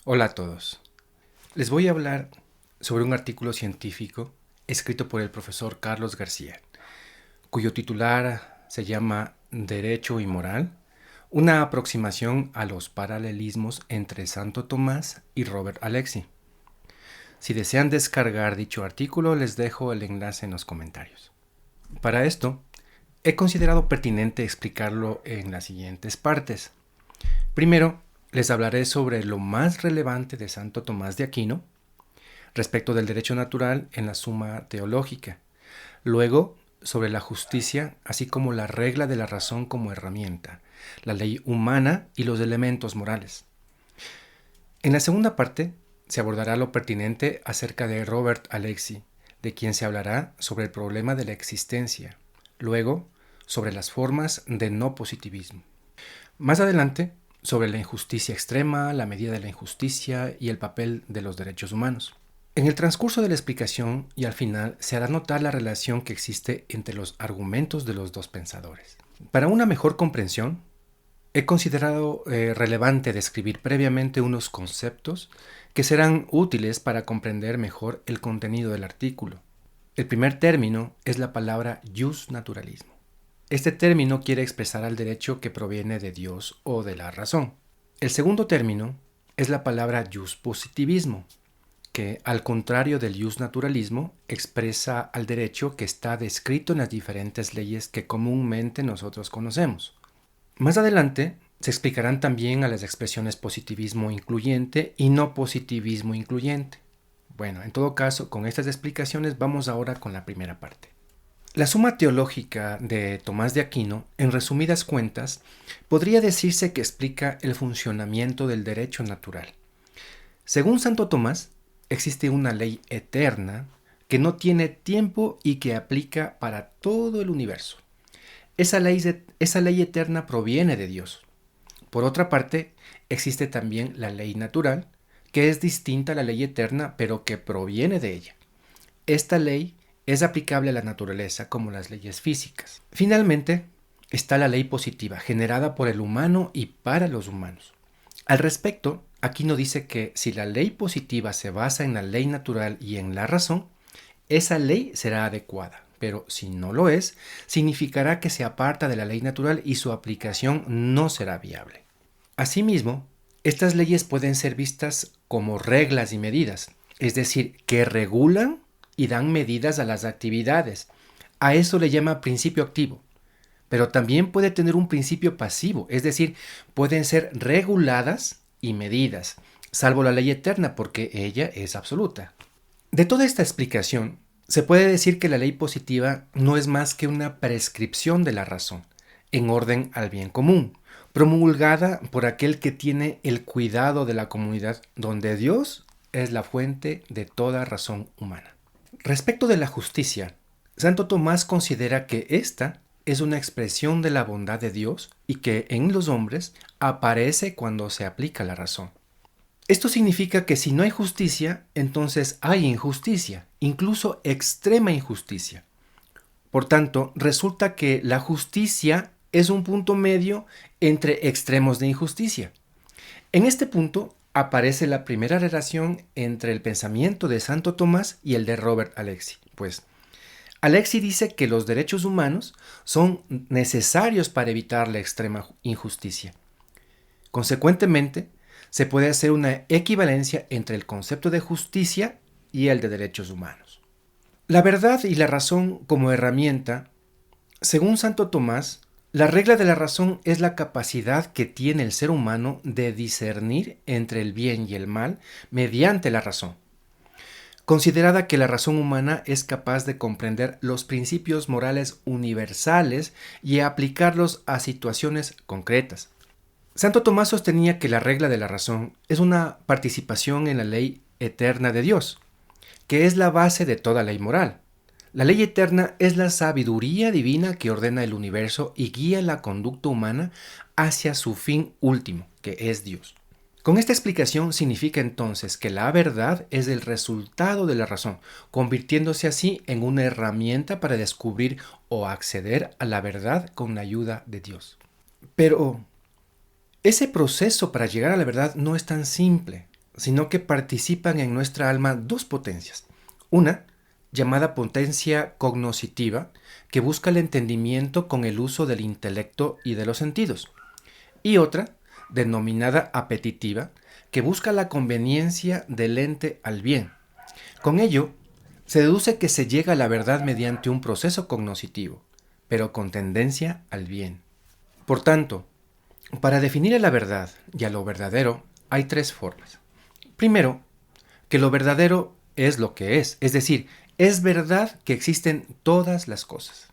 Hola a todos. Les voy a hablar sobre un artículo científico escrito por el profesor Carlos García, cuyo titular se llama Derecho y Moral, una aproximación a los paralelismos entre Santo Tomás y Robert Alexy. Si desean descargar dicho artículo, les dejo el enlace en los comentarios. Para esto, he considerado pertinente explicarlo en las siguientes partes. Primero, les hablaré sobre lo más relevante de Santo Tomás de Aquino respecto del derecho natural en la Suma Teológica. Luego, sobre la justicia, así como la regla de la razón como herramienta, la ley humana y los elementos morales. En la segunda parte, se abordará lo pertinente acerca de Robert Alexy, de quien se hablará sobre el problema de la existencia. Luego, sobre las formas de no positivismo. Más adelante, sobre la injusticia extrema, la medida de la injusticia y el papel de los derechos humanos. En el transcurso de la explicación y al final se hará notar la relación que existe entre los argumentos de los dos pensadores. Para una mejor comprensión, he considerado relevante describir previamente unos conceptos que serán útiles para comprender mejor el contenido del artículo. El primer término es la palabra jus naturalismo. Este término quiere expresar al derecho que proviene de Dios o de la razón. El segundo término es la palabra jus positivismo, que, al contrario del jus naturalismo, expresa al derecho que está descrito en las diferentes leyes que comúnmente nosotros conocemos. Más adelante se explicarán también a las expresiones positivismo incluyente y no positivismo incluyente. Bueno, en todo caso, con estas explicaciones vamos ahora con la primera parte. La Suma Teológica de Tomás de Aquino, en resumidas cuentas, podría decirse que explica el funcionamiento del derecho natural. Según Santo Tomás, existe una ley eterna que no tiene tiempo y que aplica para todo el universo. Esa ley eterna proviene de Dios. Por otra parte, existe también la ley natural, que es distinta a la ley eterna, pero que proviene de ella. Esta ley es aplicable a la naturaleza como las leyes físicas. Finalmente, está la ley positiva, generada por el humano y para los humanos. Al respecto, Aquino dice que si la ley positiva se basa en la ley natural y en la razón, esa ley será adecuada, pero si no lo es, significará que se aparta de la ley natural y su aplicación no será viable. Asimismo, estas leyes pueden ser vistas como reglas y medidas, es decir, que regulan y dan medidas a las actividades. A eso le llama principio activo. Pero también puede tener un principio pasivo, es decir, pueden ser reguladas y medidas, salvo la ley eterna porque ella es absoluta. De toda esta explicación, se puede decir que la ley positiva no es más que una prescripción de la razón, en orden al bien común, promulgada por aquel que tiene el cuidado de la comunidad donde Dios es la fuente de toda razón humana. Respecto de la justicia, Santo Tomás considera que esta es una expresión de la bondad de Dios y que en los hombres aparece cuando se aplica la razón. Esto significa que si no hay justicia, entonces hay injusticia, incluso extrema injusticia. Por tanto, resulta que la justicia es un punto medio entre extremos de injusticia. En este punto aparece la primera relación entre el pensamiento de Santo Tomás y el de Robert Alexy. Pues Alexy dice que los derechos humanos son necesarios para evitar la extrema injusticia. Consecuentemente, se puede hacer una equivalencia entre el concepto de justicia y el de derechos humanos. La verdad y la razón como herramienta, según Santo Tomás, la regla de la razón es la capacidad que tiene el ser humano de discernir entre el bien y el mal mediante la razón. Considerada que la razón humana es capaz de comprender los principios morales universales y aplicarlos a situaciones concretas. Santo Tomás sostenía que la regla de la razón es una participación en la ley eterna de Dios, que es la base de toda ley moral. La ley eterna es la sabiduría divina que ordena el universo y guía la conducta humana hacia su fin último, que es Dios. Con esta explicación significa entonces que la verdad es el resultado de la razón, convirtiéndose así en una herramienta para descubrir o acceder a la verdad con la ayuda de Dios. Pero ese proceso para llegar a la verdad no es tan simple. sino que participan en nuestra alma dos potencias. Una, llamada potencia cognoscitiva, que busca el entendimiento con el uso del intelecto y de los sentidos. Y otra, denominada apetitiva, que busca la conveniencia del ente al bien. Con ello, se deduce que se llega a la verdad mediante un proceso cognoscitivo, pero con tendencia al bien. Por tanto, para definir a la verdad y a lo verdadero hay tres formas. Primero, que lo verdadero es lo que es decir, es verdad que existen todas las cosas.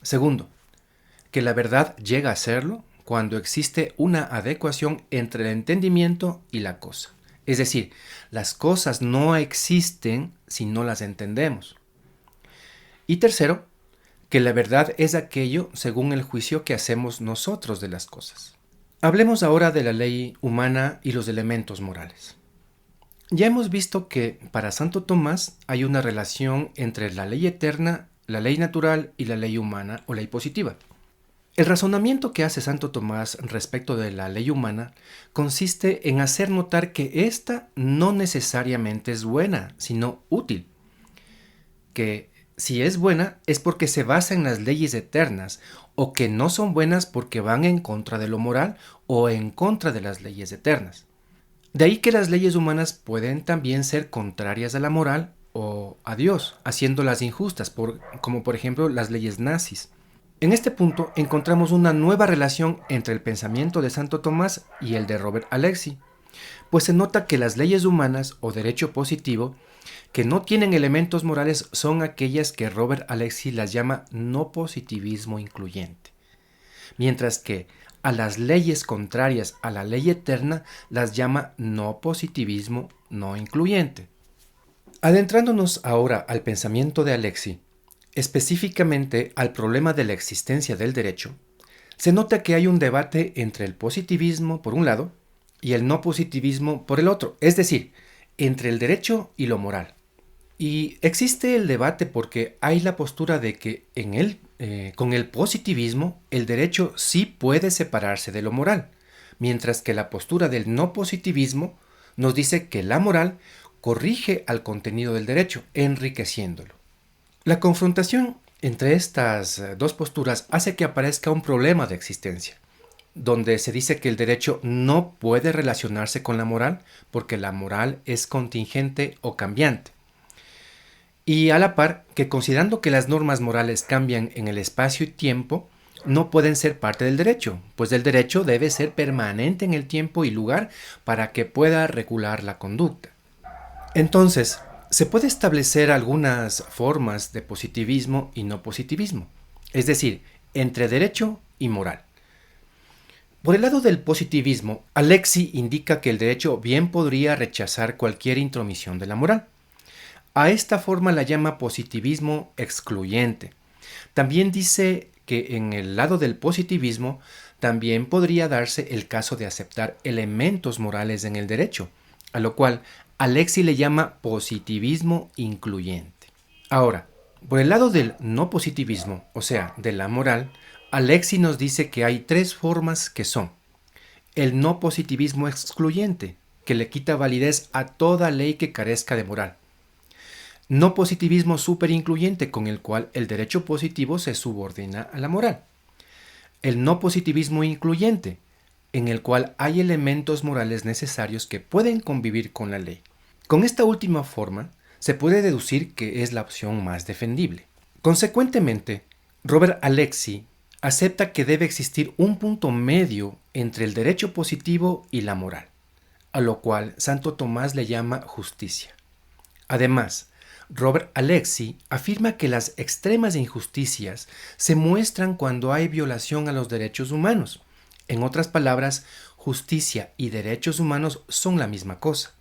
Segundo, que la verdad llega a serlo cuando existe una adecuación entre el entendimiento y la cosa. Es decir, las cosas no existen si no las entendemos. Y tercero, que la verdad es aquello según el juicio que hacemos nosotros de las cosas. Hablemos ahora de la ley humana y los elementos morales. Ya hemos visto que para Santo Tomás hay una relación entre la ley eterna, la ley natural y la ley humana o ley positiva. El razonamiento que hace Santo Tomás respecto de la ley humana consiste en hacer notar que ésta no necesariamente es buena, sino útil. Que si es buena es porque se basa en las leyes eternas, o que no son buenas porque van en contra de lo moral o en contra de las leyes eternas. De ahí que las leyes humanas pueden también ser contrarias a la moral o a Dios, haciéndolas injustas, como por ejemplo las leyes nazis. En este punto encontramos una nueva relación entre el pensamiento de Santo Tomás y el de Robert Alexy, pues se nota que las leyes humanas o derecho positivo que no tienen elementos morales son aquellas que Robert Alexy las llama no positivismo incluyente, mientras que a las leyes contrarias a la ley eterna las llama no positivismo no incluyente. Adentrándonos ahora al pensamiento de Alexy, específicamente al problema de la existencia del derecho, se nota que hay un debate entre el positivismo por un lado y el no positivismo por el otro, es decir, entre el derecho y lo moral. Y existe el debate porque hay la postura de que con el positivismo el derecho sí puede separarse de lo moral, mientras que la postura del no positivismo nos dice que la moral corrige al contenido del derecho, enriqueciéndolo. La confrontación entre estas dos posturas hace que aparezca un problema de existencia, donde se dice que el derecho no puede relacionarse con la moral porque la moral es contingente o cambiante. Y a la par, que considerando que las normas morales cambian en el espacio y tiempo, no pueden ser parte del derecho, pues el derecho debe ser permanente en el tiempo y lugar para que pueda regular la conducta. Entonces, se puede establecer algunas formas de positivismo y no positivismo, es decir, entre derecho y moral. Por el lado del positivismo, Alexy indica que el derecho bien podría rechazar cualquier intromisión de la moral. A esta forma la llama positivismo excluyente. También dice que en el lado del positivismo también podría darse el caso de aceptar elementos morales en el derecho, a lo cual Alexy le llama positivismo incluyente. Ahora, por el lado del no positivismo, o sea, de la moral, Alexy nos dice que hay tres formas que son: el no positivismo excluyente, que le quita validez a toda ley que carezca de moral; no positivismo superincluyente, con el cual el derecho positivo se subordina a la moral; el no positivismo incluyente, en el cual hay elementos morales necesarios que pueden convivir con la ley. Con esta última forma, se puede deducir que es la opción más defendible. Consecuentemente, Robert Alexy acepta que debe existir un punto medio entre el derecho positivo y la moral, a lo cual Santo Tomás le llama justicia. Además, Robert Alexy afirma que las extremas injusticias se muestran cuando hay violación a los derechos humanos. En otras palabras, justicia y derechos humanos son la misma cosa.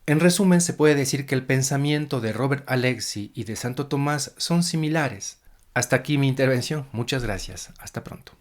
En resumen, se puede decir que el pensamiento de Robert Alexy y de Santo Tomás son similares. Hasta aquí mi intervención. Muchas gracias. Hasta pronto.